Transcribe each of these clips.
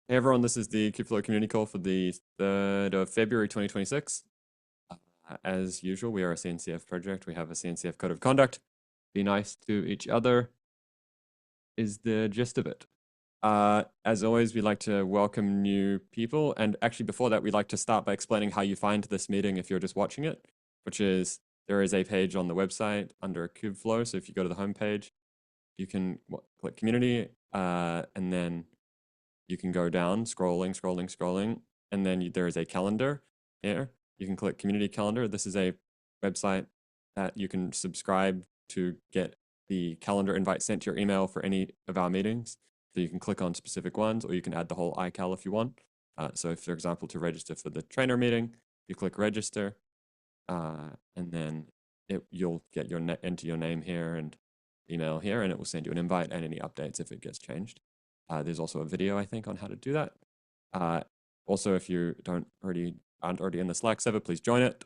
Hey everyone, this is the Kubeflow community call for the 3rd of February 2026. As usual, we are a CNCF project. We have a CNCF code of conduct. Be nice to each other is the gist of it. As always, we like to welcome new people. And actually, before that, we'd like to start by explaining how you find this meeting if you're just watching it, which is there is a page on the website under Kubeflow. So if you go to the home page, you can click community and then you can go down, scrolling, and then there is a calendar here. You can click community calendar. This is a website that you can subscribe to get the calendar invite sent to your email for any of our meetings. So you can click on specific ones, or you can add the whole iCal if you want. So if, for example, to register for the trainer meeting, you click register, and then you'll get enter your name here and email here, and it will send you an invite and any updates if it gets changed. There's also a video, I think, on how to do that. Also, if you aren't already in the Slack server, please join it.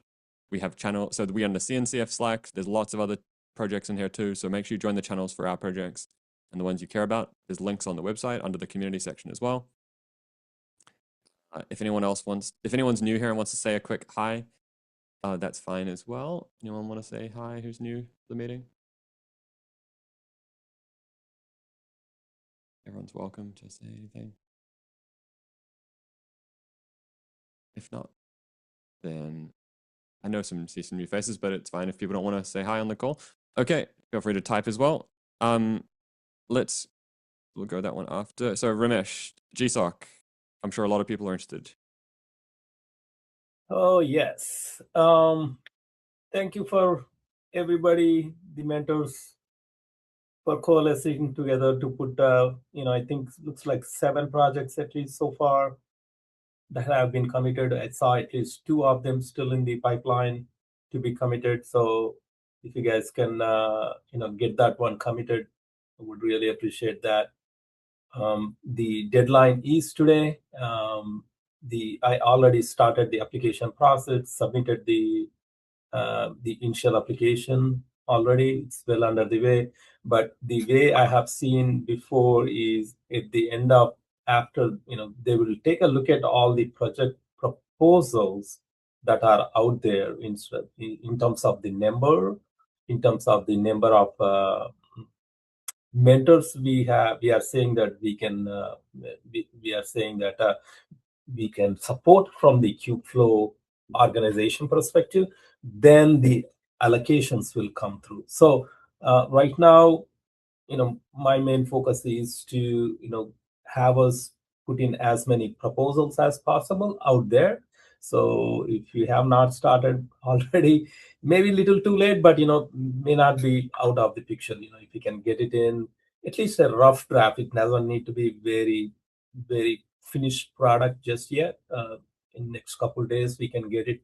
We have channel, so we are in the CNCF Slack. There's lots of other projects in here too, so make sure you join the channels for our projects and the ones you care about. There's links on the website under the community section as well. If anyone's new here and wants to say a quick hi, that's fine as well. Anyone want to say hi who's new to the meeting? Everyone's welcome to say anything. If not, then I know see some new faces, but it's fine if people don't want to say hi on the call. Okay, feel free to type as well. We'll go that one after. So Ramesh, GSOC, I'm sure a lot of people are interested. Oh, yes. Thank you for everybody, the mentors, for coalescing together to put, I think looks like 7 projects at least so far that have been committed. I saw at least 2 of them still in the pipeline to be committed. So if you guys can, get that one committed, I would really appreciate that. The deadline is today. I already started the application process, submitted the initial application already. It's well under the way. But the way I have seen before is at the end of after, they will take a look at all the project proposals that are out there in terms of the number, in terms of the number of mentors we are saying that we are saying that we can support from the Kubeflow organization perspective, then the allocations will come through. So right now, my main focus is to have us put in as many proposals as possible out there. So if you have not started already, maybe a little too late, but may not be out of the picture. If you can get it in at least a rough draft, it doesn't need to be very, very finished product just yet. In next couple of days we can get it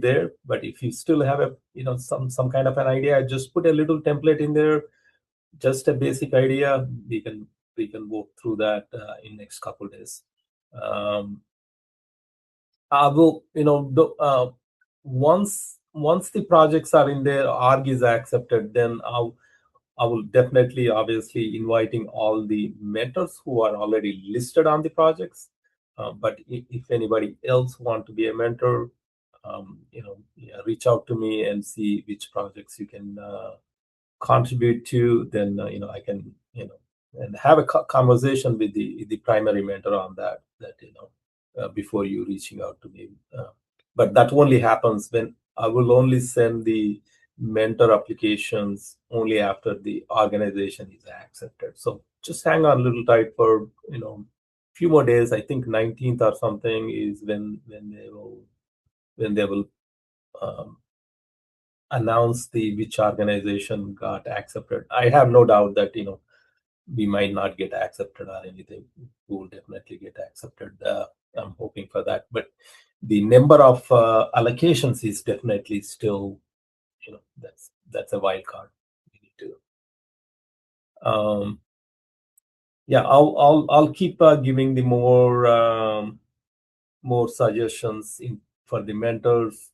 there. But if you still have a some kind of an idea, just put a little template in there, just a basic idea. We can walk through that in next couple of days. I will, once the projects are in there, org is accepted, then I will definitely, obviously, inviting all the mentors who are already listed on the projects. But if anybody else want to be a mentor, reach out to me and see which projects you can contribute to. Then I can and have a conversation with the primary mentor on that before you reaching out to me. But that only happens when I will only send the mentor applications only after the organization is accepted. So just hang on a little tight for few more days. I think 19th or something is when they will announce which organization got accepted. I have no doubt that we might not get accepted or anything. We will definitely get accepted. I'm hoping for that. But the number of allocations is definitely still, that's a wild card. We need to. Yeah, I'll keep giving the more suggestions for the mentors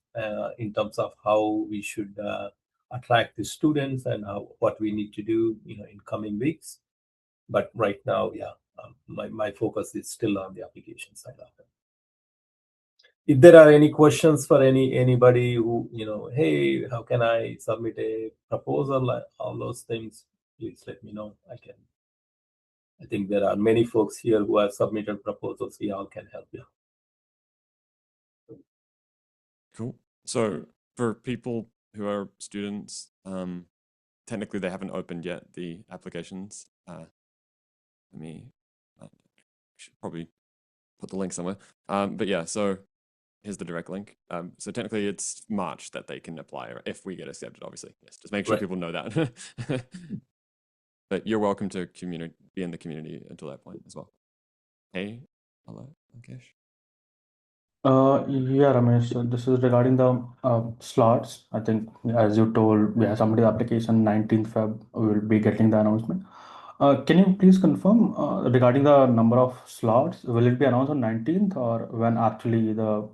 in terms of how we should attract the students and what we need to do in coming weeks. But right now, yeah, my focus is still on the application side of it. If there are any questions for anybody who, hey, how can I submit a proposal, all those things, please let me know. I think there are many folks here who have submitted proposals. We all can help you. Cool. So for people who are students, technically they haven't opened yet the applications. Let me should probably put the link somewhere. But yeah, so here's the direct link. So technically it's March that they can apply, or if we get accepted, obviously. Yes, just make sure Right. people know that. But you're welcome to be in the community until that point as well. Hey, hello, Rakesh. Yeah, Ramesh. So this is regarding the slots. I think, as you told, we have submitted the application 19th Feb. We will be getting the announcement. Can you please confirm regarding the number of slots? Will it be announced on 19th or when actually the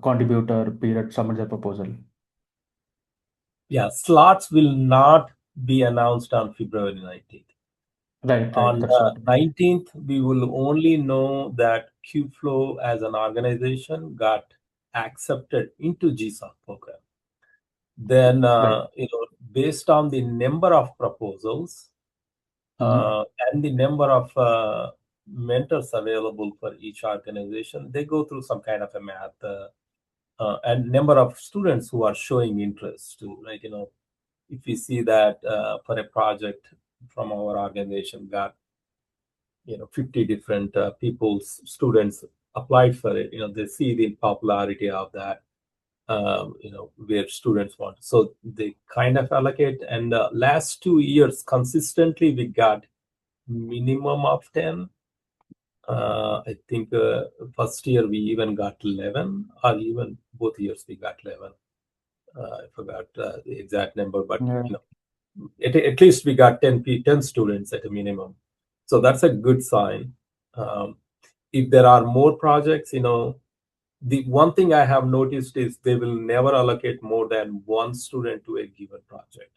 contributor period submits their proposal? Yeah, slots will not be announced on February 19th. Right, On that's what. 19th, we will only know that Kubeflow as an organization got accepted into GSOC program. Then, Right. based on the number of proposals and the number of mentors available for each organization, they go through some kind of a math and number of students who are showing interest to, right? If we see that for a project from our organization got 50 different students applied for it, they see the popularity of that, where students want, so they kind of allocate. And last 2 years consistently we got minimum of 10. I think first year we even got 11, or even both years we got 11. I forgot the exact number, but Yeah. At least we got 10 students at a minimum. So that's a good sign. If there are more projects, the one thing I have noticed is they will never allocate more than one student to a given project.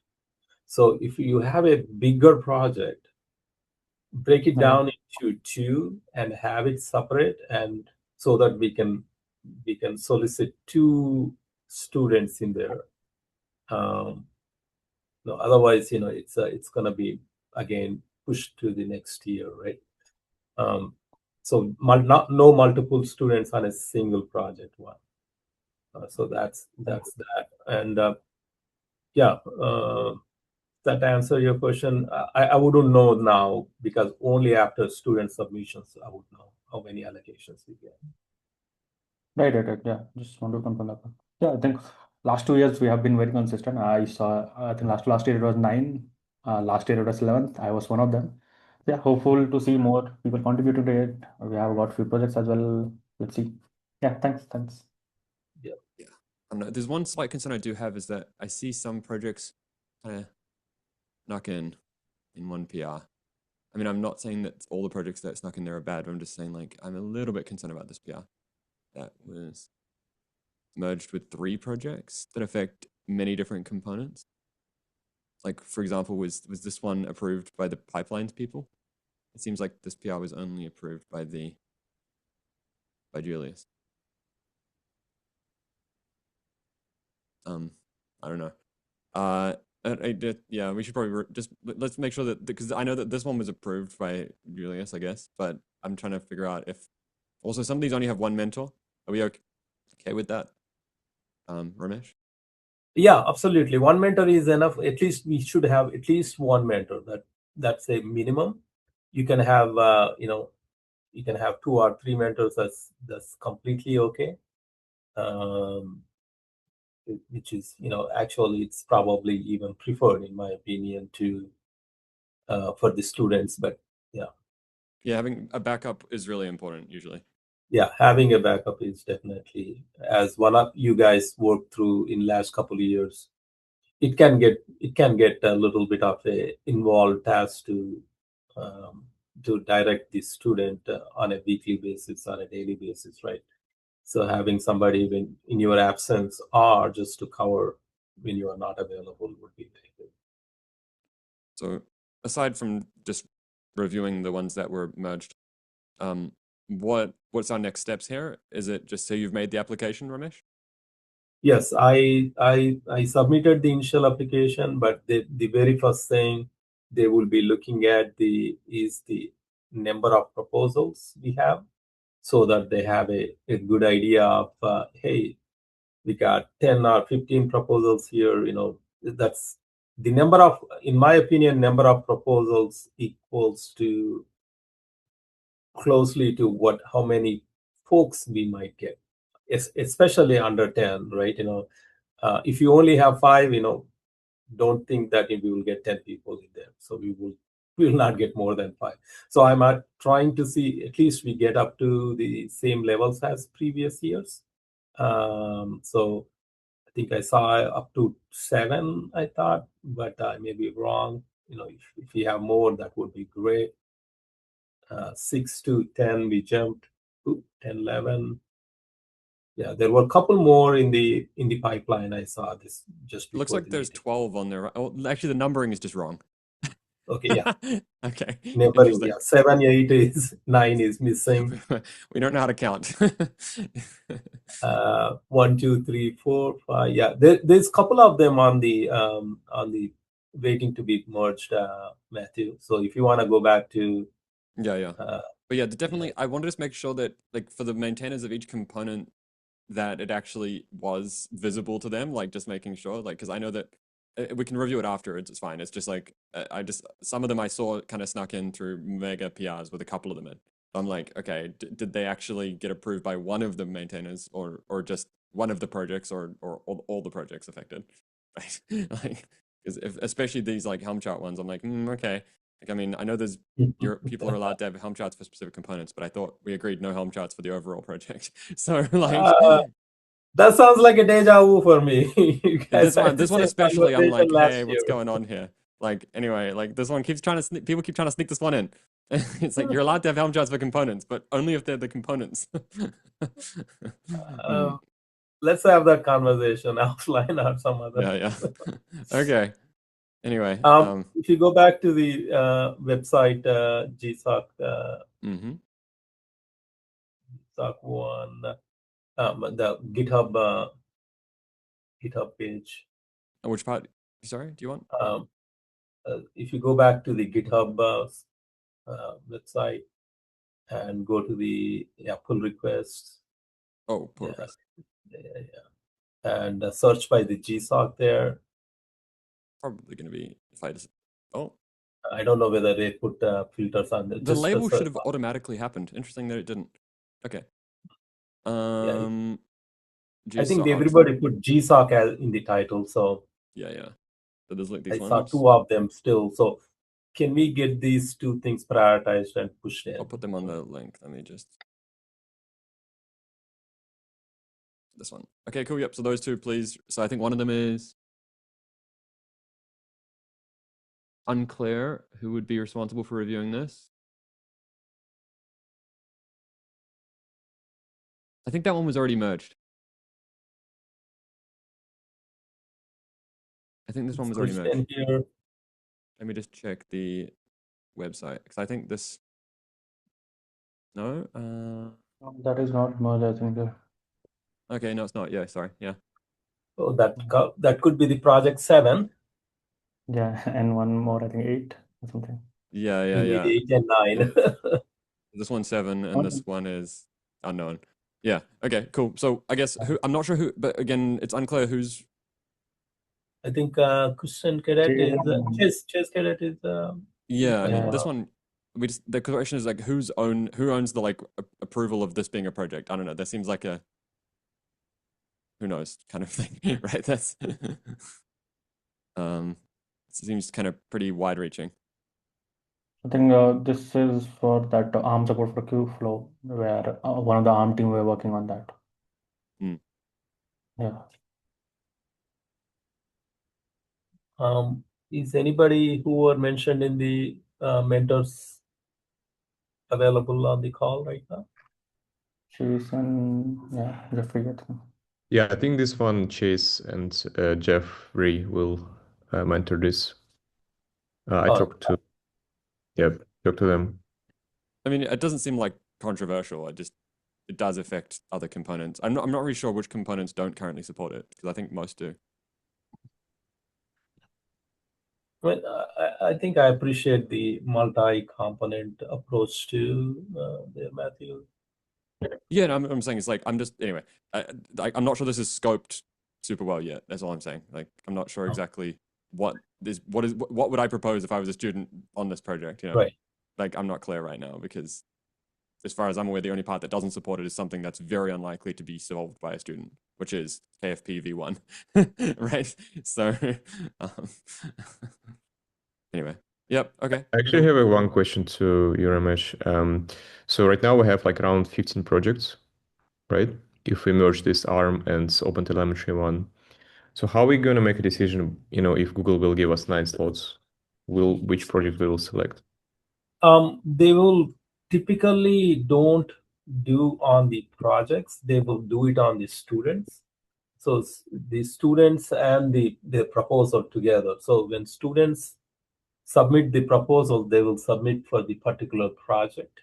So if you have a bigger project, break it Yeah. down into two and have it separate, and so that we can solicit two students in there. No, otherwise, it's going to be again pushed to the next year, right? So no multiple students on a single project one. So that's that. And yeah, that answer your question. I wouldn't know now, because only after student submissions I would know how many allocations we get. Right. Yeah, just want to confirm that. Yeah, I think last 2 years we have been very consistent. I think last year it was 9, last year it was 11th. I was one of them. Yeah, hopeful to see more people contributing to it. We have got few projects as well. Let's see. Yeah, thanks. Yeah. There's one slight concern I do have, is that I see some projects kind of snuck in one PR. I mean, I'm not saying that all the projects that snuck in there are bad, but I'm just saying, like, I'm a little bit concerned about this PR that was merged with 3 projects that affect many different components. Like, for example, was this one approved by the pipelines people? It seems like this PR was only approved by Julius. I don't know. Yeah, we should probably just let's make sure that, because I know that this one was approved by Julius, I guess, but I'm trying to figure out if also some of these only have one mentor. Are we okay with that, Ramesh? Yeah, absolutely. One mentor is enough. At least we should have at least one mentor. That's a minimum. You can have you can have 2 or 3 mentors. That's completely okay. Which is, actually it's probably even preferred, in my opinion, to for the students. But Yeah, having a backup is really important usually. yeah, having a backup is definitely, as one of you guys worked through in last couple of years, it can get a little bit of a involved task to direct the student on a weekly basis or a daily basis, right? So having somebody when in your absence, or just to cover when you are not available, would be very good. So aside from just reviewing the ones that were merged. What's our next steps here? Is it just so you've made the application, Ramesh? Yes, I submitted the initial application, but the very first thing they will be looking at is the number of proposals we have, so that they have a good idea of hey, we got 10 or 15 proposals here. That's the number of, in my opinion, number of proposals equals to closely to how many folks we might get, especially under 10, right? If you only have 5, don't think that we will get 10 people in there. So we will not get more than 5. So I'm trying to see at least we get up to the same levels as previous years. So I think I saw up to 7, I thought, but I may be wrong. If we have more, that would be great. 6 to 10, we jumped. 10, 11. Yeah, there were a couple more in the pipeline. I saw this just before. Looks like there's 12 on there. Oh, actually, the numbering is just wrong. Okay, yeah. Okay. Numbering, yeah. 7, 8 is 9 is missing. We don't know how to count. 1, 2, 3, 4, 5. Yeah, there's a couple of them on the waiting to be merged, Matthew. So if you want to go back to yeah. But yeah, definitely. I wanted to make sure that, like, for the maintainers of each component, that it actually was visible to them, like just making sure, like, because I know that we can review it afterwards. It's fine. It's just like some of them I saw kind of snuck in through mega PRs with a couple of them in. I'm like, okay, did they actually get approved by one of the maintainers, or just one of the projects, or all the projects affected? Right? Like, because especially these like Helm chart ones, I'm like, okay. Like, I mean, I know there's people are allowed to have Helm charts for specific components, but I thought we agreed no Helm charts for the overall project. So like, that sounds like a deja vu for me. this one especially, I'm like, hey, what's year. going on here? Like, anyway, like this one keeps trying to people keep trying to sneak this one in. It's like you're allowed to have Helm charts for components, but only if they're the components. Let's have that conversation offline or some other. Yeah. Okay. Anyway, if you go back to the website, GSOC, GSOC 1, the GitHub page. Which part? Sorry, do you want? If you go back to the GitHub website and go to the pull requests. Oh, pull requests. Yeah. And search by the GSOC there. Probably going to be if I just. Oh. I don't know whether they put filters on the label should have automatically happened. Interesting that it didn't. Okay. I think everybody put GSOC in the title, so yeah. So there's like these I ones. saw 2 of them still. So can we get these 2 things prioritized and pushed in? I'll put them on the link. Let me just. This one. Okay, cool. Yep. So those 2, please. So I think one of them is unclear who would be responsible for reviewing this. I think that one was already merged. I think this one was already merged. Here. Let me just check the website, because I think this. No. That is not merged, I think. Okay, no, it's not. Yeah, sorry. Yeah. Oh, that could be the project 7. Yeah, and one more, I think 8 or something. Yeah. 8 and 9. This one's 7, and this one is unknown. Yeah. Okay. Cool. So I guess I'm not sure who, but again, it's unclear who's. I think Christian Cadet is Chase Cadet is. Yeah, I mean, this one. The question is like who owns the like approval of this being a project? I don't know. That seems like a who knows kind of thing, right? That's it seems kind of pretty wide reaching. I think this is for that ARM support for Kubeflow, where one of the ARM team were working on that. Yeah. Is anybody who were mentioned in the mentors available on the call right now? Chase and Jeffrey. Yeah, I think this one, Chase and Jeffrey will mentor this. I talked to talk to them. I mean, it doesn't seem like controversial. It does affect other components. I'm not really sure which components don't currently support it, because I think most do. Well, I think I appreciate the multi-component approach to there, Matthew. Yeah, no, I'm saying it's like anyway. I'm not sure this is scoped super well yet. That's all I'm saying. Like, I'm not sure exactly what would I propose if I was a student on this project. You know, Right. like I'm not clear right now because, as far as I'm aware, the only part that doesn't support it is something that's very unlikely to be solved by a student, which is KFP v1, right? So, um, anyway, yep, okay. I actually have one question to you, Ramesh. So right now we have like around 15 projects, right? If we merge this ARM and OpenTelemetry one. So how are we going to make a decision, if Google will give us 9 slots, which project we will select? They will typically don't do on the projects. They will do it on the students. So the students and the proposal together. So when students submit the proposal, they will submit for the particular project,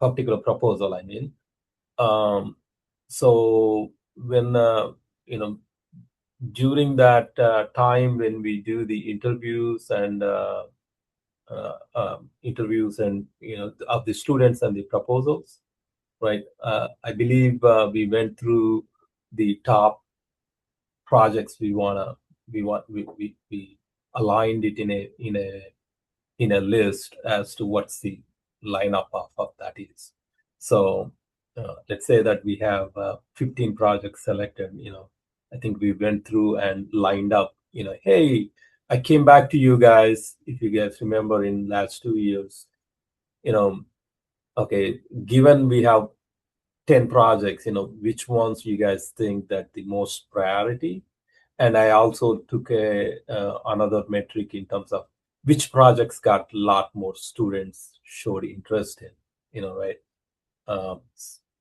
particular proposal, I mean. So when, during that time when we do the interviews and of the students and the proposals, right? I believe we went through the top projects we aligned it in a list as to what's the lineup of that is. So let's say that we have 15 projects selected. I think we went through and lined up. Hey, I came back to you guys. If you guys remember, in last 2 years, okay, given we have 10 projects, which ones you guys think that the most priority? And I also took another metric in terms of which projects got a lot more students showed interest in, right?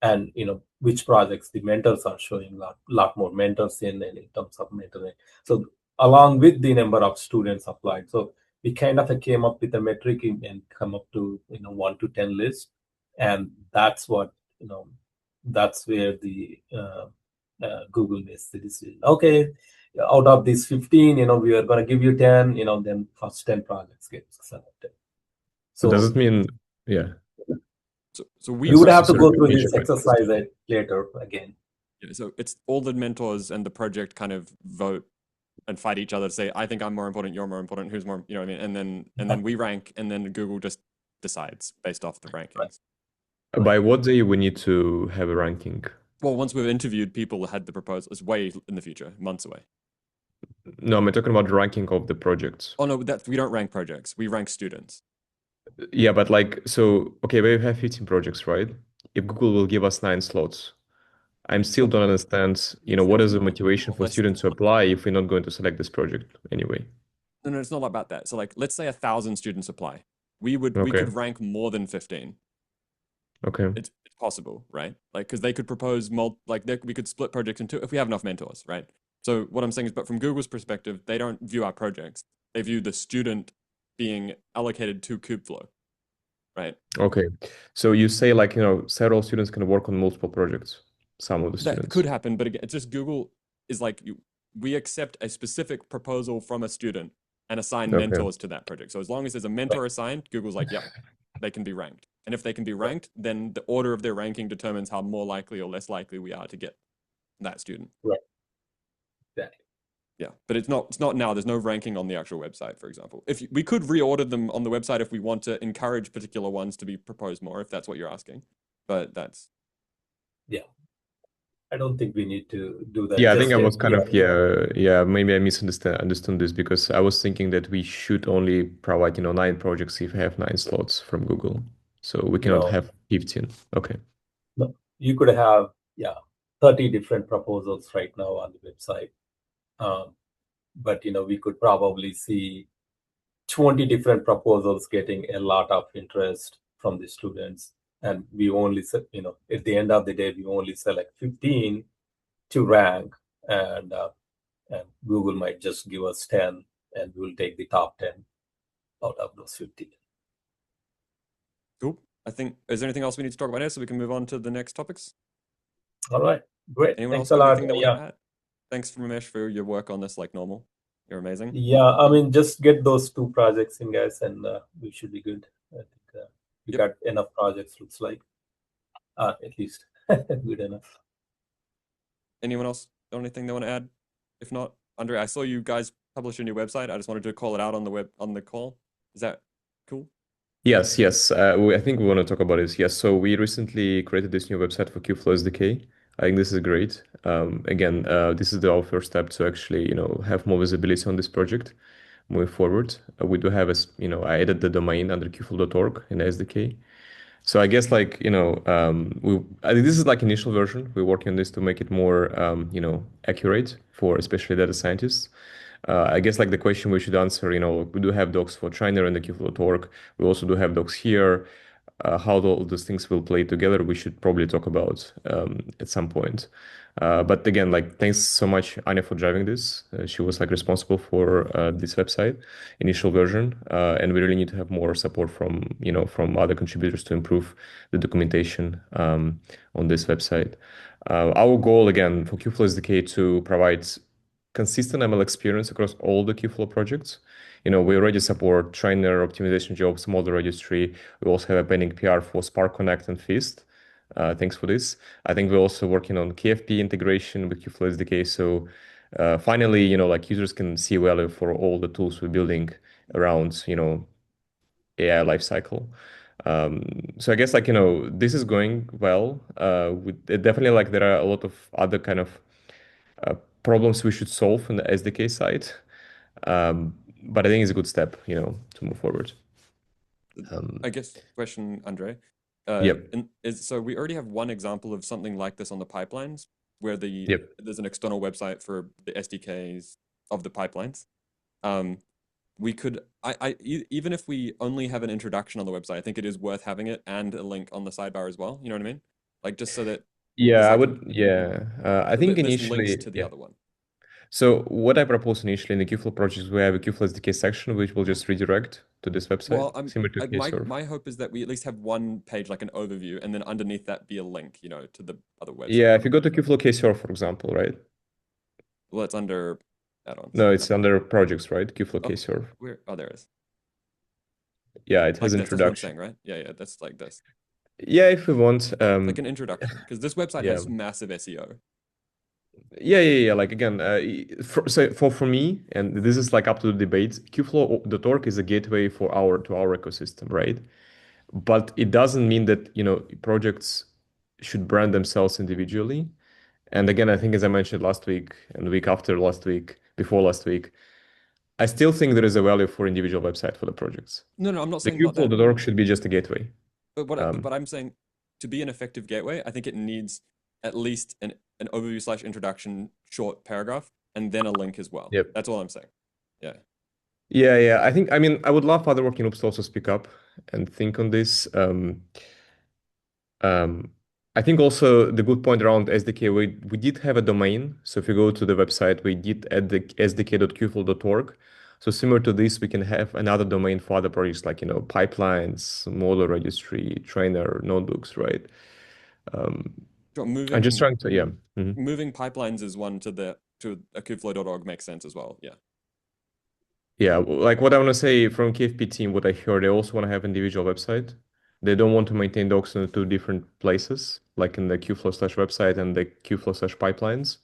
And which projects the mentors are showing a lot more mentors in terms of mentoring. So along with the number of students applied, so we kind of came up with a metric and come up to 1 to 10 list, and that's what that's where the Google makes the decision. Okay, out of these 15, we are going to give you 10. Then first 10 projects get selected. So does it mean, yeah? So we you would have to sorry, go through finish this your point. exercise later again. Yeah, so it's all the mentors and the project kind of vote and fight each other to say, I think I'm more important, you're more important, who's more, you know what I mean? And then we rank, and then Google just decides based off the rankings. By what day we need to have a ranking? Well, once we've interviewed people who had the proposal, it's way in the future, months away. No, I'm talking about the ranking of the projects. Oh no, we don't rank projects. We rank students. Yeah, but okay, we have 15 projects, right? If Google will give us 9 slots, I still don't understand, what is the motivation for students to apply if we're not going to select this project anyway? No, it's not about that. So like, let's say 1,000 students apply. We Okay. could rank more than 15. Okay. It's possible, right? Like, because they could propose we could split projects into if we have enough mentors, right? So what I'm saying is, but from Google's perspective, they don't view our projects. They view the student being allocated to Kubeflow, right? Okay. So you say several students can work on multiple projects. Some of the students. That could happen, but again, it's just Google is like, we accept a specific proposal from a student and assign mentors to that project. So as long as there's a mentor assigned, Google's like, yep, they can be ranked. And if they can be ranked, then the order of their ranking determines how more likely or less likely we are to get that student. Right. Exactly. Yeah, but it's not now. There's no ranking on the actual website, for example. If we could reorder them on the website if we want to encourage particular ones to be proposed more, if that's what you're asking. But that's... Yeah. I don't think we need to do that. Yeah, I think I was maybe I understood this, because I was thinking that we should only provide 9 projects if we have 9 slots from Google. So we cannot have 15. Okay. No, you could have 30 different proposals right now on the website. But we could probably see 20 different proposals getting a lot of interest from the students, and we only at the end of the day we only select 15 to rank, and Google might just give us 10, and we'll take the top 10 out of those 15. I think, is there anything else we need to talk about here so we can move on to the next topics? All right, great. Anyone Thanks else a got lot. anything they want Yeah, to add? Thanks, Ramesh, for your work on this like normal. You're amazing. yeah. I mean, just get those 2 projects in, guys, and we should be good. I think we Yep. got enough projects. Looks like, at least good enough. Anyone else got anything they want to add? If not, Andre, I saw you guys publish a new website. I just wanted to call it out on the call. Is that cool? Yes, yes. I think we want to talk about this. Yes, so we recently created this new website for Kubeflow SDK. I think this is great. Again, this is our first step to actually, have more visibility on this project moving forward. We do have I added the domain under kubeflow.org in the SDK. So I guess I think this is like initial version. We're working on this to make it more, accurate for especially data scientists. I guess like the question we should answer, we do have docs for China and the kubeflow.org. We also do have docs here. How all those things will play together, we should probably talk about at some point. But again, like thanks so much, Anya, for driving this. She was like responsible for this website initial version, and we really need to have more support from other contributors to improve the documentation on this website. Our goal again for Kubeflow SDK to provide consistent ML experience across all the Kubeflow projects. We already support trainer optimization jobs, model registry. We also have a pending PR for Spark Connect and Feast. Thanks for this. I think we're also working on KFP integration with Kubeflow SDK. So finally, like users can see value for all the tools we're building around, AI lifecycle. So I guess this is going well. Definitely like there are a lot of other kind of problems we should solve in the SDK side. But I think it's a good step, to move forward. I guess question, Andre. Yep. So we already have one example of something like this on the pipelines where Yep. there's an external website for the SDKs of the pipelines. We could even if we only have an introduction on the website, I think it is worth having it and a link on the sidebar as well. You know what I mean? Like just so that Yeah, there's I like would. Yeah, I think there's links initially, to the yeah. other one. So what I proposed initially in the Kubeflow project, we have a Kubeflow SDK section, which will just redirect to this website, Well, similar to KServe. my hope is that we at least have one page, like an overview, and then underneath that be a link, to the other website. Yeah, if you go to Kubeflow KServe, for example, right? Well, it's under add-ons. No, it's under projects, right? Kubeflow KServe. There it is. Yeah, it has Like this, that's what I'm introduction. saying, right? Yeah, that's like this. Yeah, if we want, Like an introduction, because this website yeah. has massive SEO. Yeah. Like again, for me, and this is like up to the debate. Kubeflow.org is a gateway to our ecosystem, right? But it doesn't mean that projects should brand themselves individually. And again, I think as I mentioned last week and the week after last week, before last week, I still think there is a value for individual website for the projects. No, I'm not The saying not that. Kubeflow.org should be just a gateway. But I'm saying to be an effective gateway, I think it needs at least an overview / introduction short paragraph and then a link as well. Yep. That's all I'm saying. Yeah. Yeah. I would love other working groups to also speak up and think on this. I think also the good point around SDK, we did have a domain. So if you go to the website, we did add the sdk.kubeflow.org. So similar to this, we can have another domain for other projects like, pipelines, model registry, trainer, notebooks, right? I'm just trying to, yeah. Mhm. Moving pipelines is one to a kubeflow.org makes sense as well. Yeah. Yeah, like what I want to say from KFP team, what I heard, they also want to have individual website. They don't want to maintain docs in 2 different places, like in the Kubeflow/website and the Kubeflow/pipelines.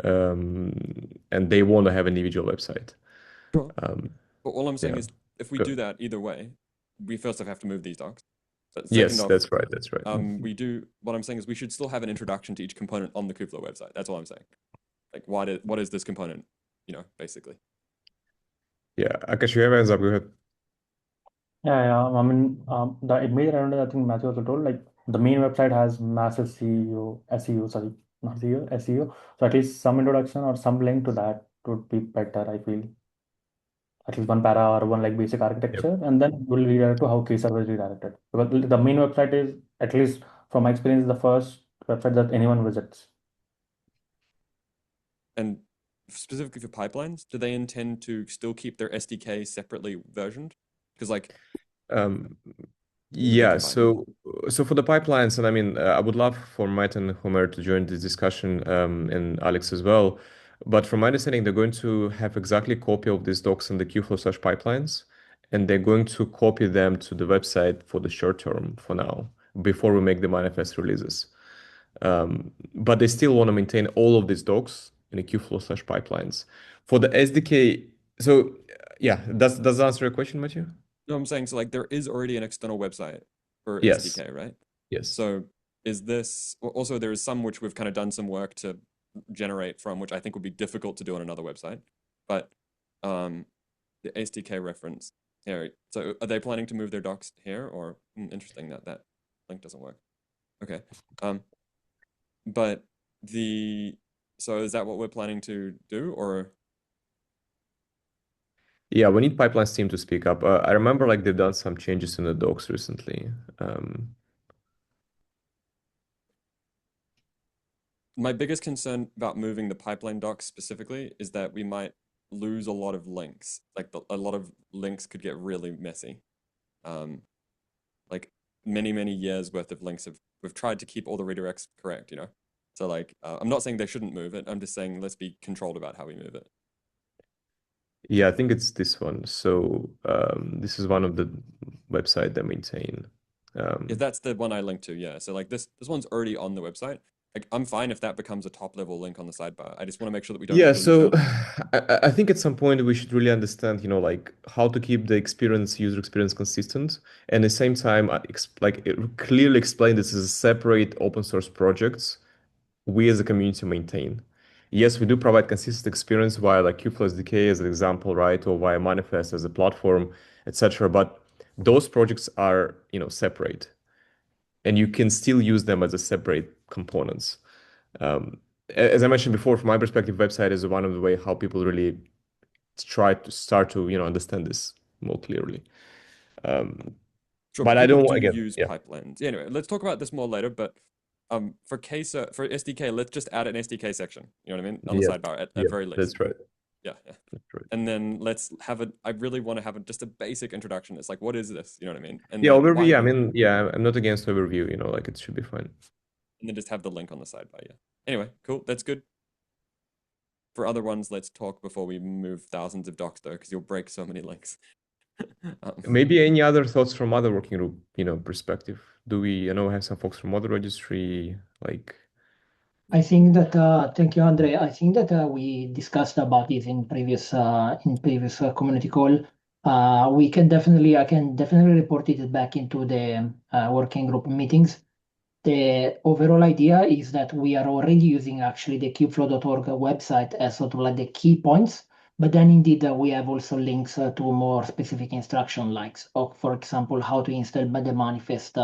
And they want to have individual website. Sure. But all I'm saying yeah. is if we Go. do that either way, we first have to move these docs. Yes, that's right. What I'm saying is we should still have an introduction to each component on the Kubeflow website. That's all I'm saying. Like what is this component, basically. Yeah, Akash, you have hands up. Go ahead. Yeah. I mean, the image around it, I think Matthew also told, like the main website has massive SEO, sorry, not SEO. So at least some introduction or some link to that would be better, I feel. At least one para or one like basic architecture, and then we'll redirect to how Kserve is redirected. Because the main website is, at least from my experience, the first website that anyone visits. And specifically for pipelines, do they intend to still keep their SDK separately versioned? Because like Um, Yeah, combine them. so for the pipelines, and I mean, I would love for Matt and Homer to join this discussion, and Alex as well. But from my understanding, they're going to have exactly a copy of these docs in the Kubeflow/pipelines, and they're going to copy them to the website for the short term for now, before we make the manifest releases. But they still want to maintain all of these docs in the Kubeflow/pipelines. For the SDK, so yeah, does that answer your question, Matthew? No, I'm saying so like there is already an external website for Yes. SDK, right? Yes. So is this also there is some which we've kind of done some work to generate from, which I think would be difficult to do on another website. But the SDK reference here. So are they planning to move their docs here or interesting that that link doesn't work? Okay. But so is that what we're planning to do or? Yeah, we need pipelines team to speak up. I remember like they've done some changes in the docs recently. My biggest concern about moving the pipeline docs specifically is that we might lose a lot of links. Like a lot of links could get really messy. Like many years worth of links we've tried to keep all the redirects correct, you know? So like, I'm not saying they shouldn't move it. I'm just saying let's be controlled about how we move it. Yeah, I think it's this one. So this is one of the website they maintain. Yeah, that's the one I linked to. Yeah. So like this one's already on the website. Like I'm fine if that becomes a top level link on the sidebar. I just want to make sure that we don't Yeah, lose so them. I think at some point we should really understand, like how to keep the user experience consistent, and at the same time, clearly explain this as a separate open source projects we as a community maintain. Yes, we do provide consistent experience via like Kubeflow SDK as an example, right, or via Manifest as a platform, etc. But those projects are, separate, and you can still use them as a separate components. As I mentioned before, from my perspective, website is one of the way how people really try to start to, understand this more clearly. Sure, But but I people don't do again, use yeah, pipelines. Yeah, anyway, let's talk about this more later. But for SDK, let's just add an SDK section. You know what I mean on the yeah, sidebar at yeah, very least. that's right. Yeah. That's right. And then let's have I really want to have just a basic introduction. It's like, what is this? You know what I mean? And Yeah, like, overview. why? Yeah, I mean, yeah, I'm not against overview. Like it should be fine. And then just have the link on the sidebar. Yeah. Anyway, cool. That's good. For other ones, let's talk before we move thousands of docs though, because you'll break so many links. Maybe any other thoughts from other working group, perspective? Do we, have some folks from other registry, like? I think that thank you, Andre. I think that we discussed about it in previous community call. I can definitely report it back into the working group meetings. The overall idea is that we are already using actually the kubeflow.org website as sort of like the key points, but then indeed we have also links to more specific instruction likes, or for example, how to install the manifest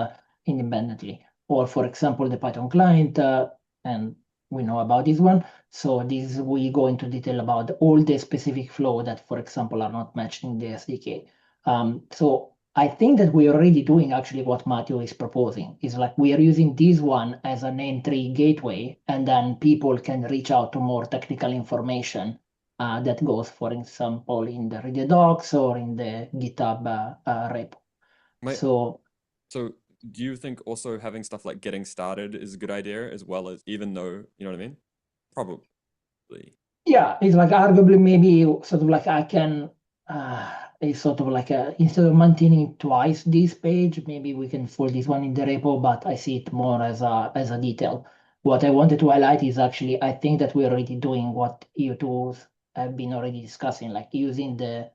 independently, or for example, the Python client, and we know about this one. So this we go into detail about all the specific flow that, for example, are not matched in the SDK. So I think that we're already doing actually what Matthew is proposing. Is like we are using this one as an entry gateway, and then people can reach out to more technical information that goes, for example, in the read docs or in the GitHub repo. So do you think also having stuff like getting started is a good idea as well as even though, you know what I mean? Probably. yeah, it's like arguably maybe sort of like I can it's sort of like instead of maintaining twice this page, maybe we can fold this one in the repo, but I see it more as a detail. What I wanted to highlight is actually I think that we're already doing what you tools have been already discussing, like using the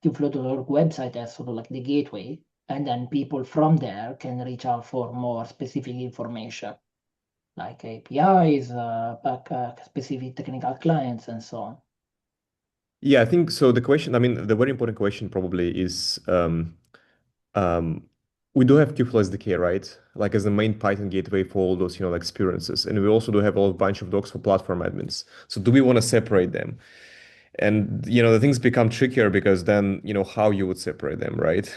Kubeflow.org website as sort of like the gateway, and then people from there can reach out for more specific information like APIs, specific technical clients, and so on. Yeah, I think so. The question, I mean, the very important question probably is, we do have Kubeflow SDK, right? Like as the main Python gateway for all those, like experiences. And we also do have a bunch of docs for platform admins. So do we want to separate them? And, the things become trickier because then, how you would separate them, right?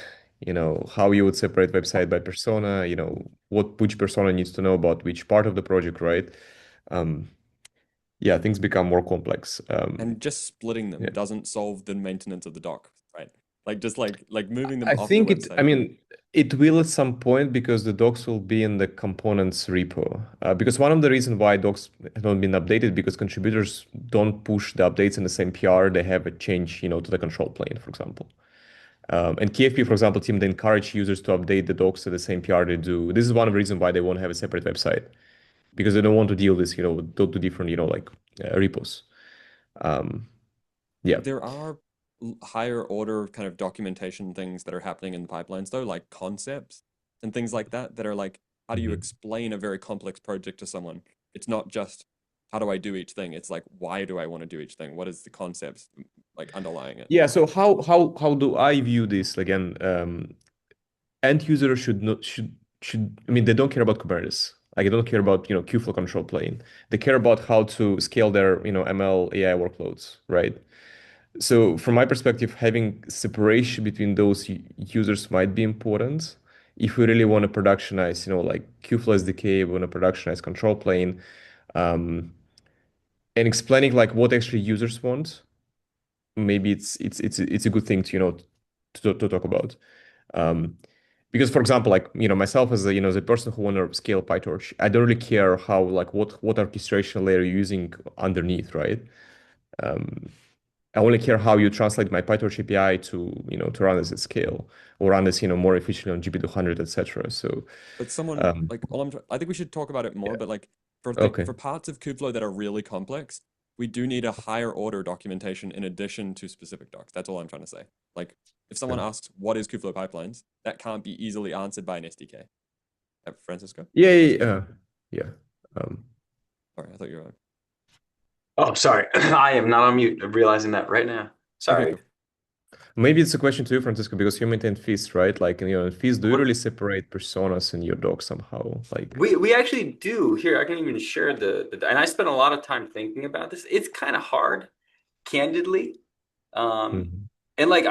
How you would separate website by persona, which persona needs to know about which part of the project, right? Yeah, things become more complex. And just splitting them Yeah. doesn't solve the maintenance of the doc, right? Like just like moving them I off the think website. I mean, It will at some point because the docs will be in the components repo. Because one of the reasons why docs have not been updated because contributors don't push the updates in the same PR. They have a change, to the control plane, for example. And KFP, for example, team, they encourage users to update the docs at the same PR they do. This is one of the reasons why they won't have a separate website because they don't want to deal with, with two different, like repos. Yeah. There are higher order kind of documentation things that are happening in the pipelines, though, like concepts and things like that, that are like, how do you Mhm. explain a very complex project to someone? It's not just how do I do each thing? It's like, why do I want to do each thing? What is the concepts like underlying it? Yeah. So how do I view this again? End users should not should I mean they don't care about Kubernetes. Like they don't care about Kubeflow control plane. They care about how to scale their ML AI workloads, right? So from my perspective, having separation between those users might be important if we really want to productionize, like Kubeflow SDK, we want to productionize control plane, um, and explaining like what actually users want. Maybe it's a good thing to to talk about. Um, because for example, like myself as a as a person who want to scale PyTorch, I don't really care how like what orchestration layer you're using underneath, right? Um, I only care how you translate my PyTorch API to to run this at scale or run this more efficiently on GB200, etc. So But someone um, like I think we should talk about it more, yeah, but like okay, for parts of Kubeflow that are really complex, we do need a higher order documentation in addition to specific docs. That's all I'm trying to say. Like if someone sure. asks what is Kubeflow pipelines, that can't be easily answered by an SDK. Francisco? Yeah, yeah, yeah. Yeah. Um, Sorry, I thought you were on. Oh, sorry. I am not on mute. I'm realizing that right now. Okay, Sorry. cool. Maybe it's a question to you, Francisco, because you maintain Feast, right? Like, in Feast, do you What really separate personas in your doc somehow? Like, we actually do here. I can even share and I spent a lot of time thinking about this. It's kind of hard, candidly. Um, mhm. and like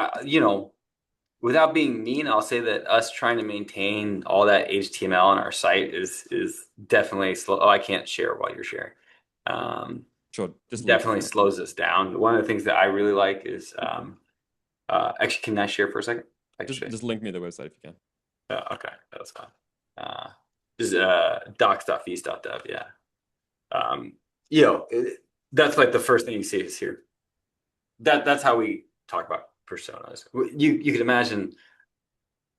without being mean, I'll say that us trying to maintain all that HTML on our site is definitely slow. Oh, I can't share while you're sharing. Um, Sure, just link me Definitely in it. slows us down. One of the things that I really like is actually, can I share for a second? Actually. Just link me the website if you can. Okay, that was fine. Just docs.feast.dev, yeah. Um, that's like the first thing you see is here. That's how we talk about personas. You could imagine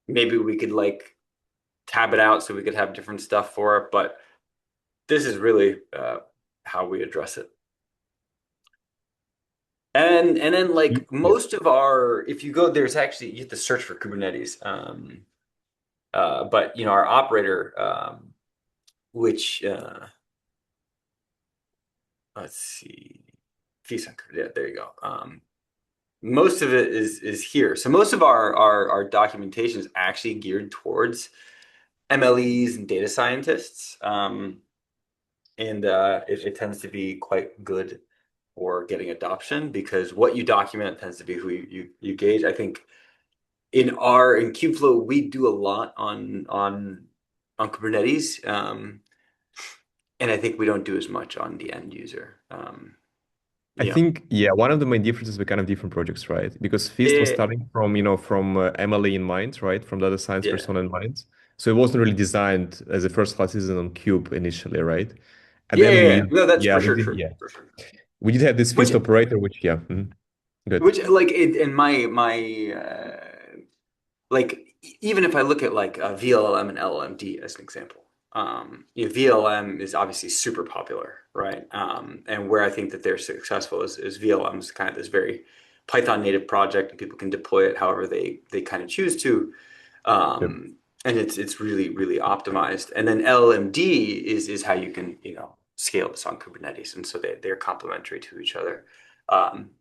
maybe we could like tab it out so we could have different stuff for it, but this is really how we address it. And then like Yeah. most of our, if you go, there's actually you have to search for Kubernetes. But our operator, which let's see, yeah, there you go. Most of it is here. So most of our documentation is actually geared towards MLEs and data scientists. And it tends to be quite good for getting adoption because what you document tends to be who you gauge. I think in Kubeflow, we do a lot on Kubernetes. And I think we don't do as much on the end user. I Yeah. think, yeah, one of the main differences were kind of different projects, right? Because Feast was Yeah. starting from, from MLE in mind, right? From data science Yeah. persona in mind. So it wasn't really designed as a first class citizen on Cube initially, right? And Yeah. then we Yeah. used, No, that's yeah, for we sure did, true. yeah. For sure. We did have this Which Feast operator, which, yeah, good. like in my like even if I look at like VLLM and LLMD as an example, VLM is obviously super popular, right? And where I think that they're successful is VLM is kind of this very Python native project, and people can deploy it however they kind of choose to, Yep. and it's really really optimized. And then LLMD is how you can scale this on Kubernetes, and so they're complementary to each other. Um,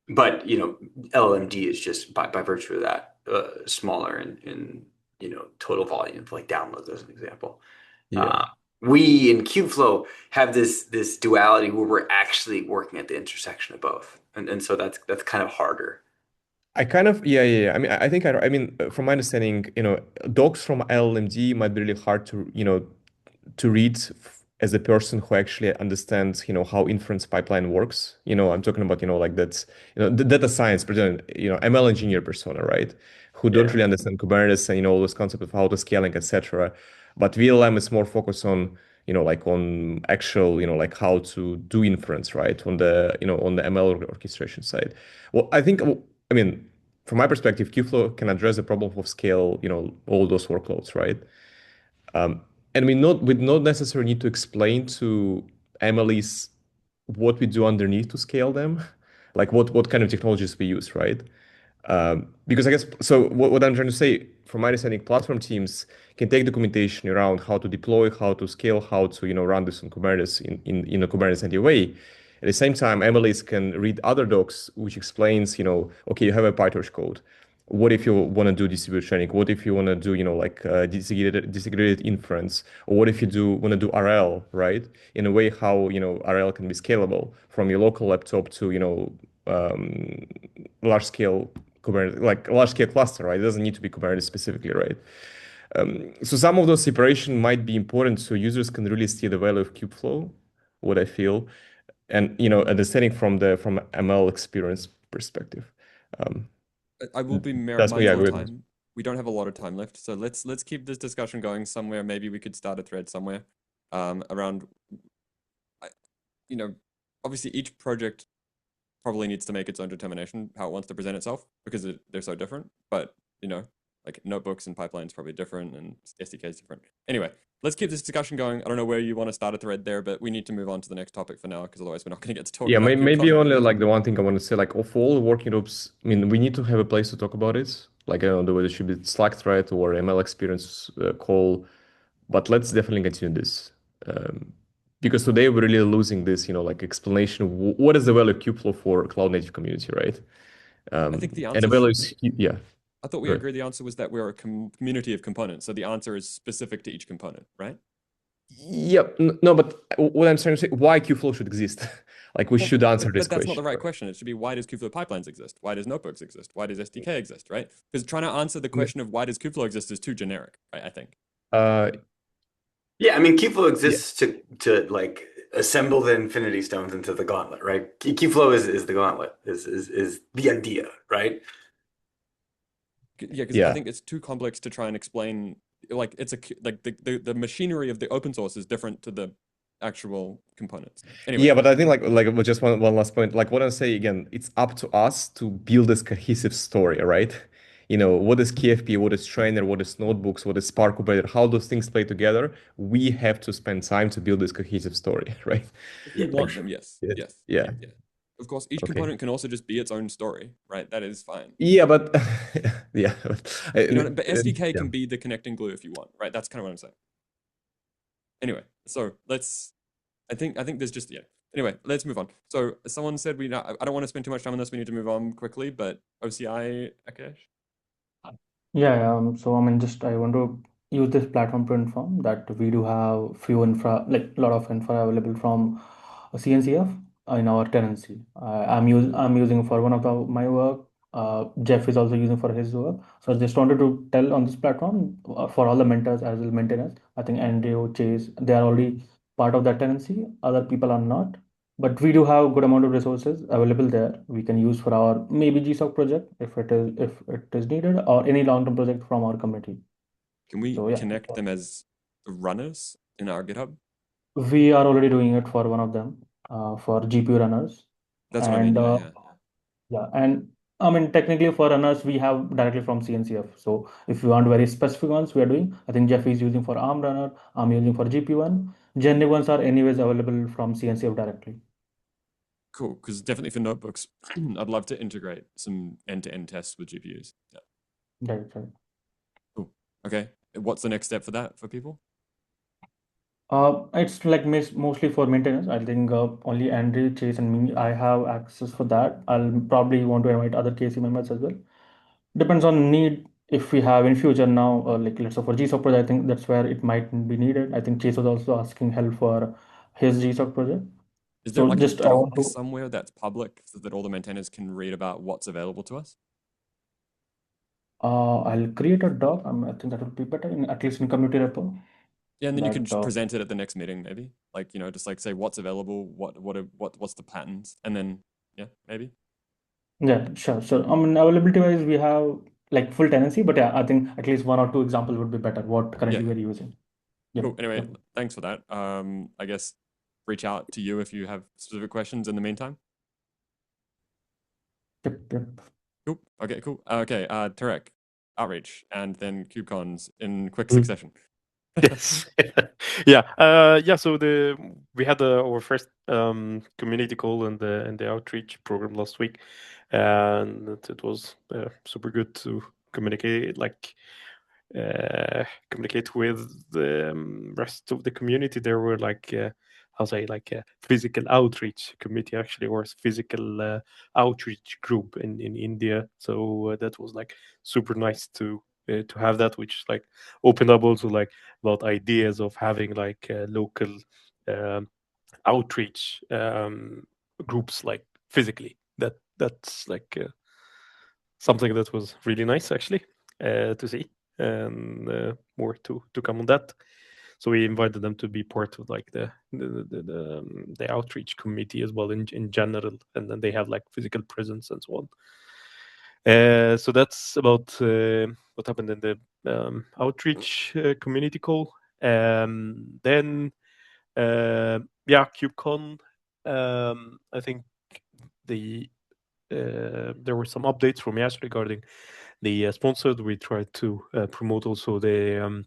but LLMD is just by virtue of that smaller in total volume, like downloads as an example. Yeah. We in Kubeflow have this duality where we're actually working at the intersection of both, and so that's kind of harder. I kind of, yeah, yeah, yeah. I mean, I think I mean, from my understanding, docs from LLMD might be really hard to, to read as a person who actually understands, how inference pipeline works. I'm talking about, like that's, the data science, ML engineer persona, right? who don't really understand Kubernetes and all those concepts of auto scaling, etc. But VLM is more focused on like on actual like how to do inference, right, on the on the ML orchestration side. Well, I think, I mean, from my perspective, Kubeflow can address the problem of scale, all those workloads, right? And we not necessarily need to explain to MLEs what we do underneath to scale them, like what kind of technologies we use, right? Because I guess so. What I'm trying to say, from my understanding, platform teams can take documentation around how to deploy, how to scale, how to run this on Kubernetes in a Kubernetes native way. At the same time, MLAs can read other docs which explains, okay, you have a PyTorch code. What if you want to do distributed training? What if you want to do, like disaggregated inference? Or what if you want to do RL, right? In a way how, RL can be scalable from your local laptop to, large scale Kubernetes, like a large scale cluster, right? It doesn't need to be Kubernetes specifically, right? So some of those separation might be important so users can really see the value of Kubeflow, what I feel, and understanding from ML experience perspective. I will be That's me. I mindful of agree. time. We don't have a lot of time left, so let's keep this discussion going somewhere. Maybe we could start a thread somewhere around. Obviously each project probably needs to make its own determination how it wants to present itself because they're so different. But like notebooks and pipelines probably different, and SDK is different. Anyway, let's keep this discussion going. I don't know where you want to start a thread there, but we need to move on to the next topic for now because otherwise we're not going to get to talk Yeah, about maybe KubeCon. only like the one thing I want to say, like of all working groups, I mean, we need to have a place to talk about it. Like I don't know whether it should be Slack thread or ML experience call, but let's definitely continue this. Because today we're really losing this, like explanation of what is the value of Kubeflow for cloud native community, right? I think the And the answer value is, yeah. I thought we Right. agreed the answer was that we're a community of components. So the answer is specific to each component, right? Yep. No, but what I'm trying to say, why Kubeflow should exist? Like we should answer this But that's not the question. right question. It should be why does Kubeflow pipelines exist? Why does notebooks exist? Why does SDK exist, right? Because trying to answer the question of why does Kubeflow exist is too generic, right? I think. Yeah, I mean, Kubeflow Yeah. exists to like assemble the infinity stones into the gauntlet, right? Kubeflow is the gauntlet, is the idea, right? Yeah, because I Yeah. think it's too complex to try and explain. Like it's like the machinery of the open source is different to the actual components. Anyway, Yeah, but I think like just one last point. Like what I'm saying again, it's up to us to build this cohesive story, right? What is KFP, what is Trainer, what is Notebooks, what is Spark Operator, how those things play together. We have to spend time to build this cohesive story, right? if we want them, yes, Yeah. yes, Yeah. yeah. Of course, each Okay. component can also just be its own story, right? That is fine. Yeah, but yeah. But SDK yeah. can be the connecting glue if you want, right? That's kind of what I'm saying. Anyway, so I think there's just Anyway, let's move on. So someone said I don't want to spend too much time on this. We need to move on quickly, but OCI, Akesh? Yeah, so I mean, just I want to use this platform to inform that we do have few infra, like a lot of infra available from CNCF in our tenancy. I'm using for one of my work. Jeff is also using for his work. So I just wanted to tell on this platform for all the mentors as well maintainers. I think Andrew, Chase, they are already part of that tenancy. Other people are not. But we do have good amount of resources available there. We can use for our maybe GSOC project if it is needed, or any long-term project from our community. Can we So yeah, connect them as runners in our GitHub? we are already doing it for one of them for GPU runners. That's what I mean. And Yeah. yeah, and I mean technically for runners we have directly from CNCF. So if you want very specific ones, we are doing. I think Jeff is using for ARM runner. I'm using for GPU one. Generic ones are anyways available from CNCF directly. Cool, because definitely for notebooks, I'd love to integrate some end-to-end tests with GPUs. Yeah. Right, right. Cool. Okay. What's the next step for that for people? It's like mostly for maintenance. I think only Andrew, Chase, and me, I have access for that. I'll probably want to invite other KC members as well. Depends on need if we have in future now, like let's say for GSOC project, I think that's where it might be needed. I think Chase was also asking help for his GSOC project. Is there So like just a I want doc to, somewhere that's public so that all the maintainers can read about what's available to us? I'll create a doc. I think that would be better in at least in community repo. Yeah, and then you can That just present it at the next meeting, maybe. Like, just like say what's available, what's the patterns, and then maybe. yeah, sure. So availability wise, we have like full tenancy, but yeah, I think at least one or two examples would be better. What currently Yeah. we're using. Yep. Cool. Anyway, Yep. thanks for that. I guess reach out to you if you have specific questions in the meantime. Yep. Yep. Cool. Okay, cool. Okay, Tarek, outreach, and then KubeCons in quick Mhm. succession. Yes. Yeah. Yeah. So we had our first community call in the outreach program last week, and it was super good to communicate communicate with the rest of the community. There were how say a physical outreach committee actually, or physical outreach group in India. So that was like super nice to have that, which like opened up also like about ideas of having like local um, outreach groups like physically. That's like something that was really nice actually to see, and more to come on that. So we invited them to be part of like the outreach committee as well in general, and then they have like physical presence and so on. So that's about what happened in the outreach community call. Then yeah, KubeCon. I think there were some updates from Yas regarding the sponsored. We tried to promote also the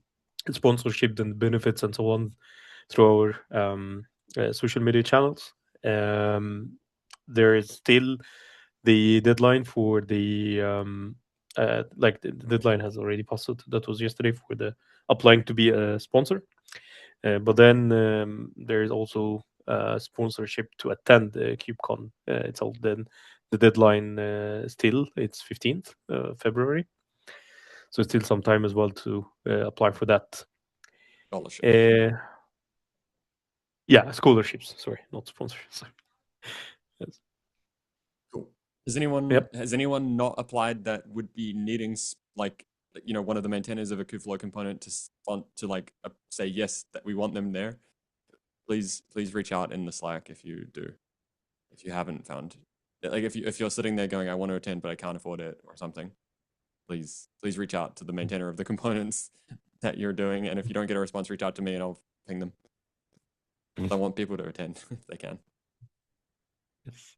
sponsorship and benefits and so on through our social media channels. There is still the deadline for the like the deadline has already passed. That was yesterday for the applying to be a sponsor. But then there is also sponsorship to attend the KubeCon itself. Then the deadline still it's 15th February, so still some time as well to apply for that. Scholarship. Yeah, scholarships. Sorry, not sponsorships. Yes. Cool. Has anyone not applied that would be needing like one of the maintainers of a Kubeflow component to like say yes that we want them there? Please reach out in the Slack if you do. If you haven't found, like if you're sitting there going I want to attend but I can't afford it or something, please reach out to the maintainer of the components that you're doing, and if you don't get a response, reach out to me and I'll ping them. I want people to attend if they can. Yes.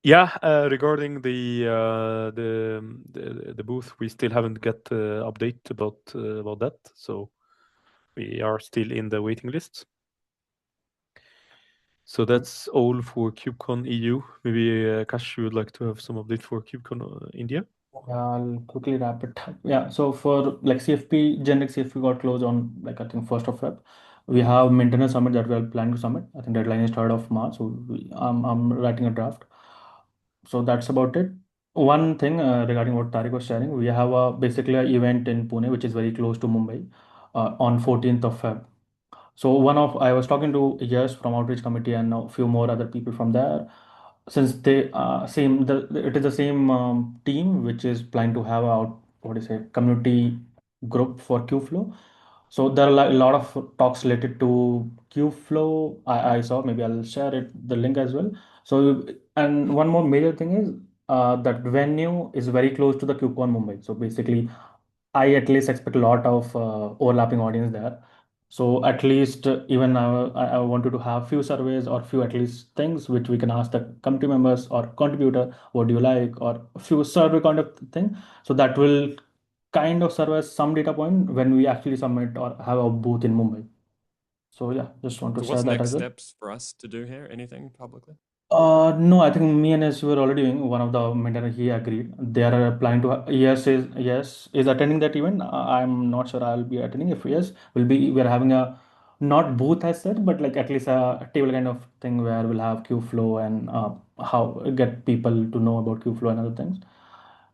Yeah, regarding the booth, we still haven't got update about that, so we are still in the waiting list. So that's all for KubeCon EU. Maybe Kash, you would like to have some update for KubeCon India? I'll quickly wrap it up. Yeah, so for like CFP, generic CFP got closed on like I think 1st of Feb. We have maintainer summit that we are planning to summit. I think deadline is 3rd of March. So I'm writing a draft. So that's about it. One thing regarding what Tariq was sharing, we have basically an event in Pune, which is very close to Mumbai, on 14th of Feb. So I was talking to Yash from Outreach Committee and a few more other people from there. Since they it is the same team which is planning to have a what do you say community group for Qflow. So there are a lot of talks related to Qflow. I saw, maybe I'll share the link as well. So, and one more major thing is that venue is very close to the KubeCon Mumbai. So basically, I at least expect a lot of overlapping audience there. So at least even I wanted to have few surveys or few at least things which we can ask the committee members or contributor, what do you like, or a few survey kind of thing. So that will kind of serve as some data point when we actually submit or have a booth in Mumbai. So yeah, just want to So share what's that next as well. steps for us to do here? Anything publicly? No, I think me and S were already doing one of the maintainer. He agreed. They are planning to. Yes is attending that event. I'm not sure I'll be attending. If yes, we're having a not booth as such, but like at least a table kind of thing where we'll have Qflow and how get people to know about Qflow and other things.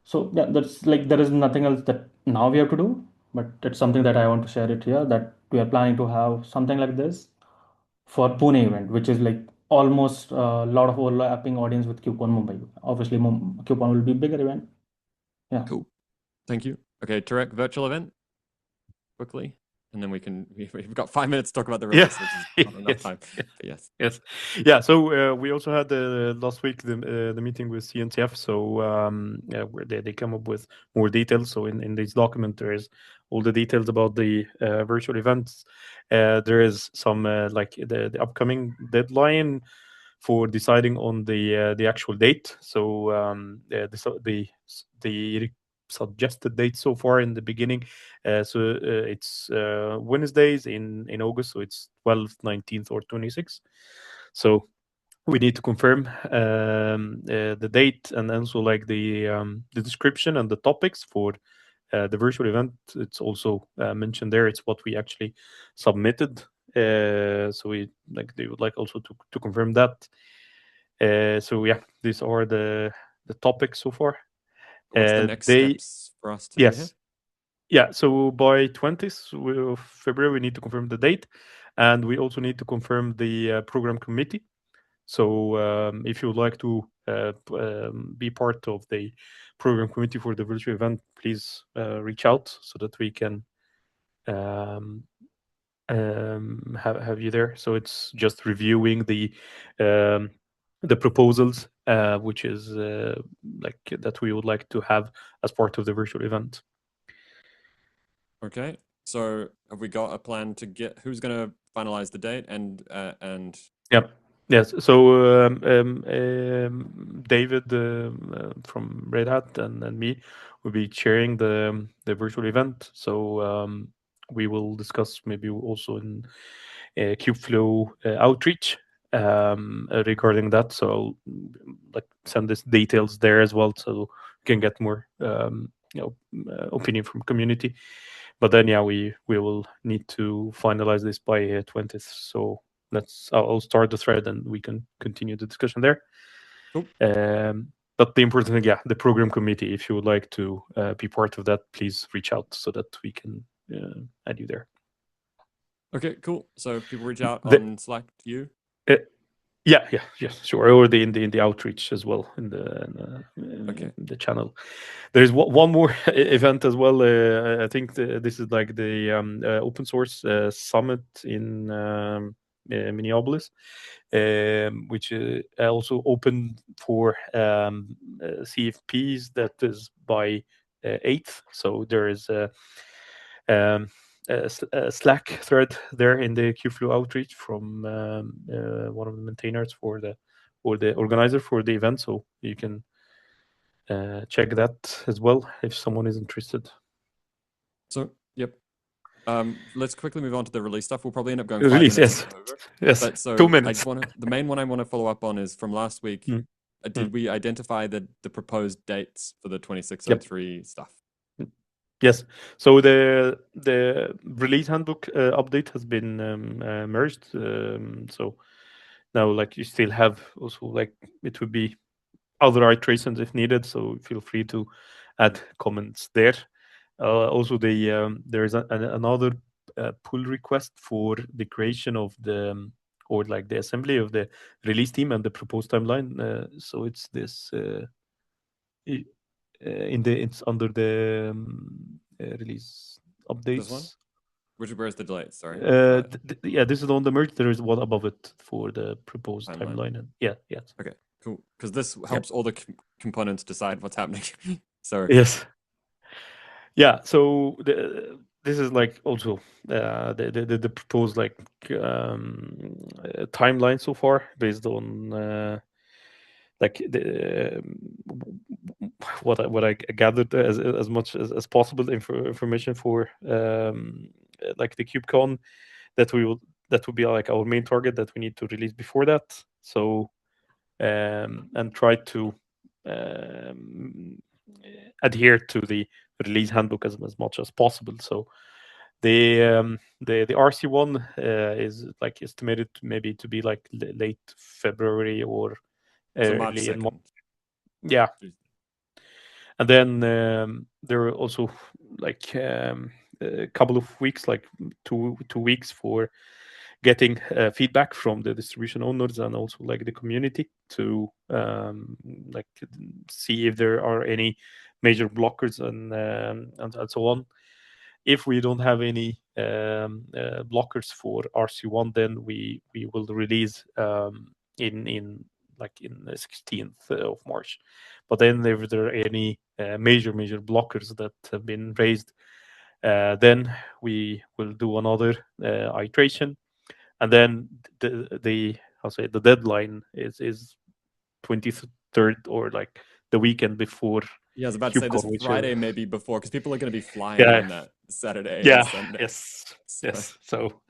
So yeah, that's like there is nothing else that now we have to do, but it's something that I want to share it here that we are planning to have something like this for Pune event, which is like almost a lot of overlapping audience with KubeCon Mumbai. Obviously, KubeCon will be bigger event. Yeah. Cool. Thank you. Okay, Tarek, virtual event quickly. and then we've got 5 minutes to talk about the release, which is not enough Yes. time. But yes. Yes, yeah. So we also had last week the meeting with CNCF. So where they come up with more details. So in this document, there is all the details about the virtual events. There is some like the upcoming deadline for deciding on the actual date. So the suggested date so far in the beginning. It's Wednesdays in August. So it's 12th, 19th, or 26th. So we need to confirm the date and also like the description and the topics for the virtual event. It's also mentioned there. It's what we actually submitted. So they would like also to confirm that. So yeah, these are the topics so far. What's the next steps for us to do here? Yeah, so by 20th of February, we need to confirm the date, and we also need to confirm the program committee. So if you would like to be part of the program committee for the virtual event, please reach out so that we can have you there. So it's just reviewing the proposals, which is like that we would like to have as part of the virtual event. Okay. So have we got a plan to get who's going to finalize the date and Yep. Yes. So David from Red Hat and me will be chairing the virtual event. So we will discuss maybe also in Kubeflow outreach regarding that. So I'll like send this details there as well, so we can get more opinion from community. But then yeah, we will need to finalize this by 20th. So I'll start the thread and we can continue the discussion there. Cool. But the important thing, yeah, the program committee, if you would like to be part of that, please reach out so that we can add you there. Okay, cool. So people reach out on Slack to you? Yeah, sure. Or in the outreach as well in the channel. There's one more event as well. I think this is like the open source summit in Minneapolis, which also open for CFPs. That is by 8th. So there is a Slack thread there in the Kubeflow outreach from one of the maintainers or the organizer for the event. So you can check that as well if someone is interested. So yep. Let's quickly move on to the release stuff. We'll probably end up going release, 5 minutes over. Yes. But so 2 minutes. the main one I want to follow up on is from last week. Did we identify the proposed dates for the 2603 stuff? Yes. So the release handbook update has been merged. So now like you still have also like it would be other iterations if needed. So feel free to add comments there. Also, there is another pull request for the creation of the or like the assembly of the release team and the proposed timeline. So it's this it's under the release updates. This one? Where's the delay? Sorry. Yeah, this is on the merge. There is one above it for the proposed timeline. And yes. Okay, cool. Because this helps all the components decide what's happening. So yes. Yeah. So this is like also the proposed like timeline so far based on like what I gathered as much as possible information for like the KubeCon that would be like our main target that we need to release before that. So and try to adhere to the release handbook as much as possible. So the RC1 is like estimated maybe to be like late February or early in March. Yeah. And then there are also like a couple of weeks, like two weeks for getting feedback from the distribution owners and also like the community to like see if there are any major blockers and so on. If we don't have any blockers for RC1, then we will release in the 16th of March. But then if there are any major blockers that have been raised, then we will do another iteration, and then the deadline is 23rd, or like the weekend before. Yeah, I was about to say this KubeCon, Friday maybe before, because people are going to be flying on that Saturday and Sunday. Yes. So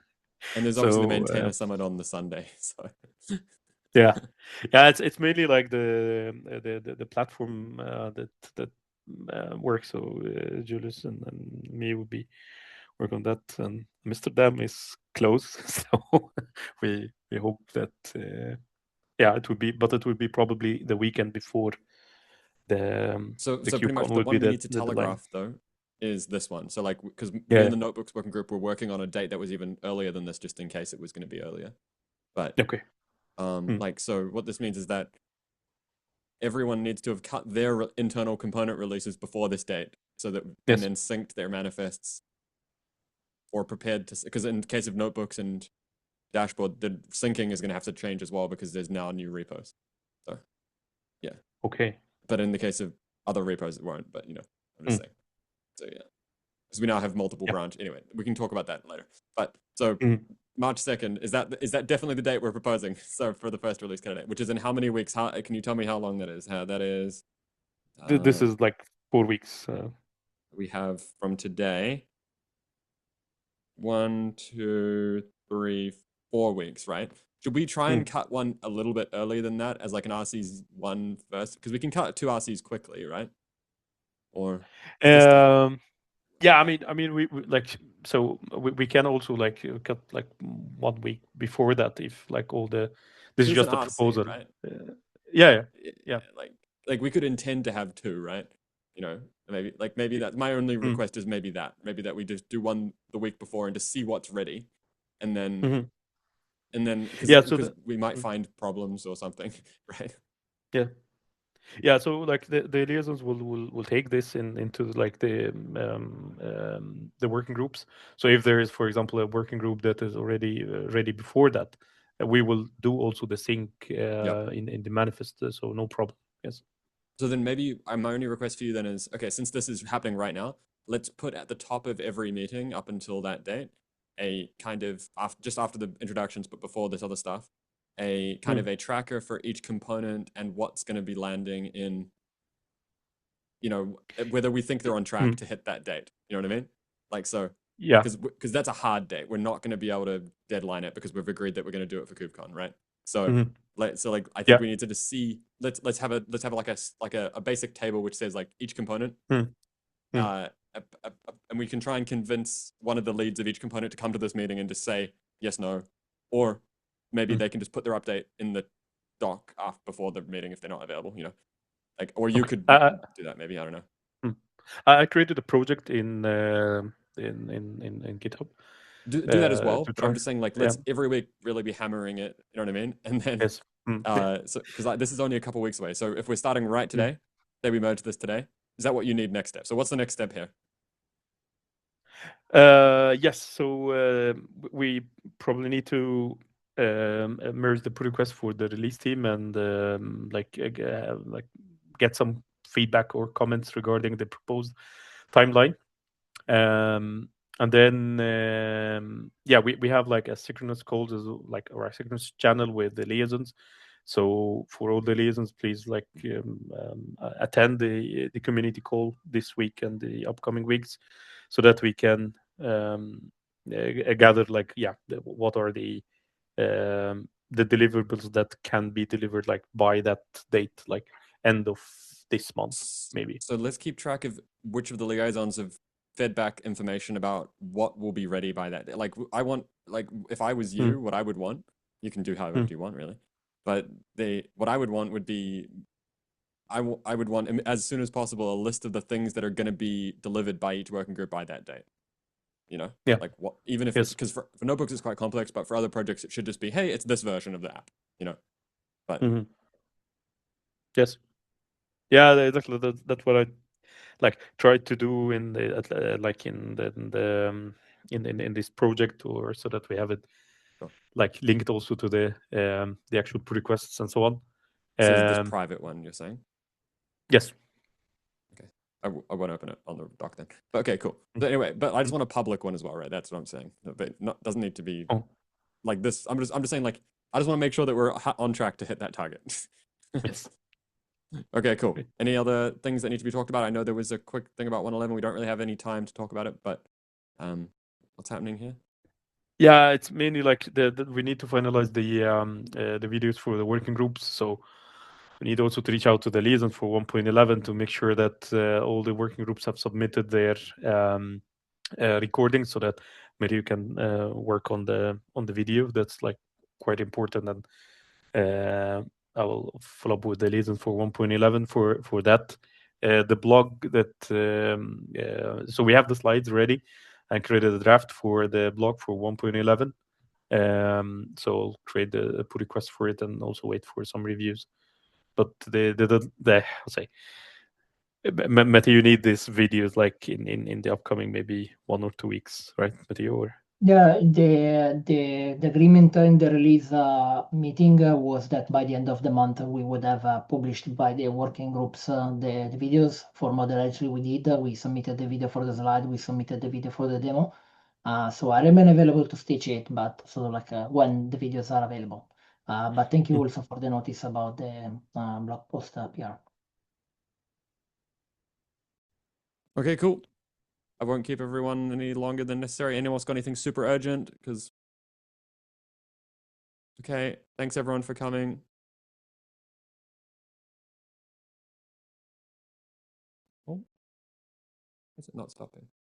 and there's obviously the so, maintainer summit on the Sunday. So yeah, it's mainly like the platform that works. So Julius and me will be work on that, and Amsterdam is close, so we hope that it would be probably the weekend before the so the pretty much KubeCon the would one be we need to the deadline. telegraph though is this one. So like, because me Yeah. and the Notebooks working group were working on a date that was even earlier than this, just in case it was going to be earlier. But Okay. like, so what this means is that everyone needs to have cut their internal component releases before this date, so that and then synced their manifests or prepared to, because in case of Notebooks and Dashboard, the syncing is going to have to change as well because there's now new repos. So yeah. Okay. But in the case of other repos, it won't. But I'm just saying. So yeah, because we now have multiple branch. Anyway, we can talk about that later. But so March 2nd, is that definitely the date we're proposing? So for the first release candidate, which is in how many weeks? How can you tell me how long that is? How that is? This is like 4 weeks. We have from today 1, 2, 3, 4 weeks, right? Should we try and cut one a little bit earlier than that as like an RC's one first? Because we can cut 2 RCs quickly, right? Or yeah, I mean, we like, so we can also like cut like 1 week before that if like all the this is just a proposal, right? Yeah. Like we could intend to have 2, right? Maybe that my only request is maybe that we just do one the week before and just see what's ready, and then because we might find problems or something, right? Yeah, so like the liaisons will take this into like the working groups. So if there is, for example, a working group that is already ready before that, we will do also the sync in the manifest. So no problem. Yes. So then maybe my only request for you then is, okay, since this is happening right now, let's put at the top of every meeting up until that date a kind of just after the introductions, but before this other stuff, a kind of a tracker for each component and what's going to be landing in, whether we think they're on track to hit that date. You know what I mean? Like, so, yeah, because that's a hard date. We're not going to be able to deadline it because we've agreed that we're going to do it for KubeCon, right? So, I think we need to just see. Let's have like a basic table which says like each component, and we can try and convince one of the leads of each component to come to this meeting and just say yes, no, or maybe they can just put their update in the doc before the meeting if they're not available. Like, or you could do that. Maybe, I don't know. I created a project in GitHub. Do that as well, but I'm just saying, like, let's every week really be hammering it. You know what I mean? And then, so because this is only a couple weeks away. So if we're starting right today, say we merge this today, is that what you need next step? So what's the next step here? Yes. So we probably need to merge the pull request for the release team and like get some feedback or comments regarding the proposed timeline. And then we have like asynchronous calls like or asynchronous channel with the liaisons. So for all the liaisons, please like attend the community call this week and the upcoming weeks, so that we can gather like what are the deliverables that can be delivered like by that date, like end of this month maybe. So let's keep track of which of the liaisons have fed back information about what will be ready by that day. Like I want, like if I was you, what I would want, you can do however you want really, but what I would want would be, I would want as soon as possible a list of the things that are going to be delivered by each working group by that date. Like what, even if it's because for Notebooks it's quite complex, but for other projects it should just be, hey, it's this version of the app. But yes, yeah, that's what I like tried to do in the in this project, or so that we have it Sure. like linked also to the actual pull requests and so on. So this private one you're saying? Yes. Okay. I won't open it on the doc then. But okay, cool. But anyway, but I just want a public one as well, right? That's what I'm saying. But doesn't need to be like this. I'm just saying, like, I just want to make sure that we're on track to hit that target. Yes. Okay, cool. Any other things that need to be talked about? I know there was a quick thing about 111. We don't really have any time to talk about it, but what's happening here? Yeah, it's mainly like we need to finalize the videos for the working groups. So we need also to reach out to the liaison for 1.11 to make sure that all the working groups have submitted their recording, so that maybe you can work on the video. That's like quite important, and I will follow up with the liaison for 1.11 for that. The blog that so we have the slides ready and created a draft for the blog for 1.11. So I'll create a pull request for it and also wait for some reviews. But I'll say, Matthew, you need these videos like in the upcoming maybe 1 or 2 weeks, right, Matthew? Or Yeah, the agreement in the release meeting was that by the end of the month we would have published by the working groups the videos. For Model Entry we did. We submitted the video for the slide. We submitted the video for the demo. So I remain available to stage 8, but sort of like when the videos are available. But thank you also for the notice about the blog post PR. Okay, cool. I won't keep everyone any longer than necessary. Anyone else got anything super urgent? Because okay, thanks everyone for coming. Oh, is it not stopping?